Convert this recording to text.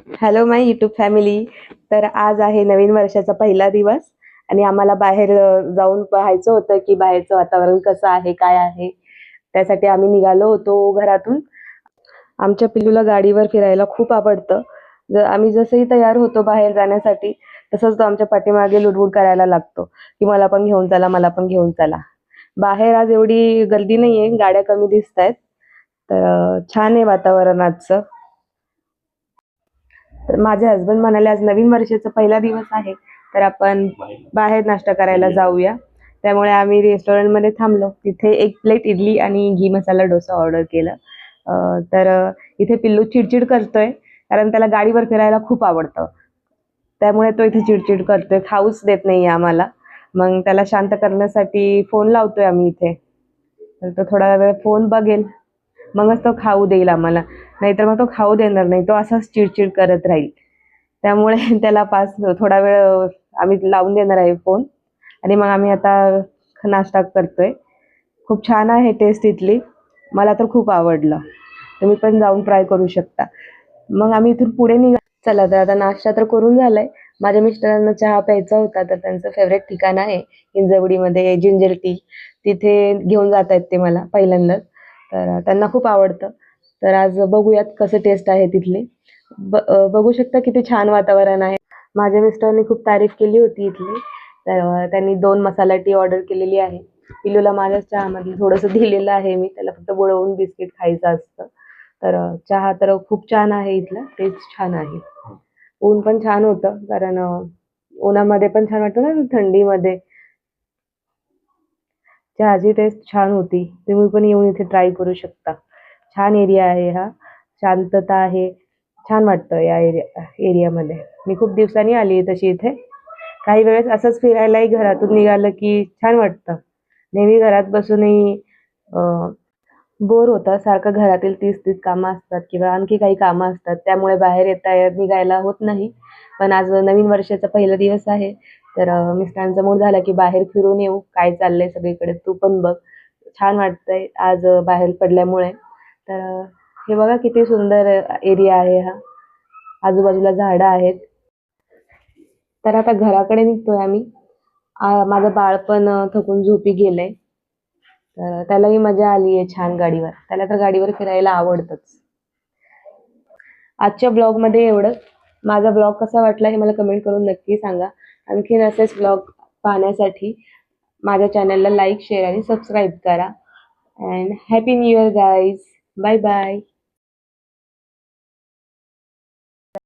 Hello माय YouTube family. तर आज आहे नवीन वर्षाचा पहिला दिवस आणि आम्हाला बाहेर जाऊन पाहायचं होतं की बाहेरचं वातावरण कसं आहे, काय आहे. त्यासाठी आम्ही निघालो होतो घरातून. आमच्या पिल्लूला गाडीवर फिरायला खूप आवडतं. आम्ही जसंही तयार होतो बाहेर जाण्यासाठी, तसंच तो आमच्या पाठीमागे लुडबुड करायला लागतो की मला पण घेऊन चला, मला पण घेऊन चला. बाहेर आज एवढी गर्दी नाहीये, गाड्या कमी दिसतायत. तर छान आहे वातावरण आजचं. तर माझे हसबंड म्हणाले आज नवीन वर्षाचा पहिला दिवस आहे, तर आपण बाहेर नाश्ता करायला जाऊया. त्यामुळे आम्ही रेस्टॉरंटमध्ये थांबलो. तिथे एक प्लेट इडली आणि घी मसाला डोसा ऑर्डर केलं. तर इथे पिल्लू चिडचिड करतोय, कारण त्याला गाडीवर फिरायला खूप आवडतं. त्यामुळे तो इथे चिडचिड करतोय, खाऊच देत नाहीये आम्हाला. मग त्याला शांत करण्यासाठी फोन लावतोय आम्ही इथे. तर तो थोडा वेळ फोन बघेल, मगच तो खाऊ देईल आम्हाला. नाहीतर मग तो खाऊ देणार नाही, तो असाच चिडचिड करत राहील. त्यामुळे त्याला थोडा वेळ आम्ही लावून देणार आहे फोन. आणि मग आम्ही आता नाश्ता करतोय. खूप छान आहे टेस्ट इथली, मला तर खूप आवडलं. तुम्ही पण जाऊन ट्राय करू शकता. मग आम्ही इथून पुढे चला, तर आता नाश्ता तर करून झालाय. माझ्या मिस्टरांना चहा प्यायचा होता, तर त्यांचं फेवरेट ठिकाण आहे हिंजवडीमध्ये जिंजर टी. तिथे घेऊन जात आहेत ते मला पहिल्यांदाच. तर त्यांना खूप आवडतं. तर आज बघूयात कसं टेस्ट आहे तिथली. बघू शकता किती छान वातावरण आहे. माझ्या मिस्टरांनी खूप तारीफ केली होती इथली. तर त्यांनी 2 मसाला टी ऑर्डर केलेली आहे. पिल्लूला माझ्याच चहामध्ये थोडंसं दिलेलं आहे मी, त्याला फक्त बुडवून बिस्किट खायचं असतं. तर चहा तर खूप छान आहे इथला, टेस्ट छान आहे. ऊन पण छान होतं, कारण उन्हामध्ये पण छान वाटतं ना थंडीमध्ये. चहाची टेस्ट छान होती. तुम्ही पण येऊन इथे ट्राय करू शकता. छान एरिया आहे हा, शांतता आहे. छान वाटतं या एरियामध्ये. मी खूप दिवसांनी आली आहे तशी इथे. काही वेळेस असंच फिरायलाही घरातून निघालं की छान वाटतं. नेहमी घरात बसूनही बोर होतं. सारखं घरातील तीच कामं असतात किंवा आणखी काही कामं असतात. त्यामुळे बाहेर निघायला होत नाही. पण आज नवीन वर्षाचा पहिला दिवस आहे. तर मिस्टरांचा मूड झाला की बाहेर फिरून येऊ. काय चाललंय सगळीकडे तू पण बघ. छान वाटतंय आज बाहेर पडल्यामुळे. तर हे बघा किती सुंदर एरिया आहे हा. आजूबाजूला झाडं आहेत. तर आता घराकडे निघतोय आम्ही. माझं बाळ पण थकून झोपी गेलंय. तर त्यालाही मजा आली आहे छान गाडीवर. त्याला तर गाडीवर फिरायला आवडतंच. आजच्या ब्लॉगमध्ये एवढंच. माझा ब्लॉग कसा वाटला हे मला कमेंट करून नक्की सांगा. आणखीन असेच ब्लॉग पाहण्यासाठी माझ्या चॅनलला लाईक, शेअर आणि सबस्क्राईब करा. And happy new year guys. Bye bye.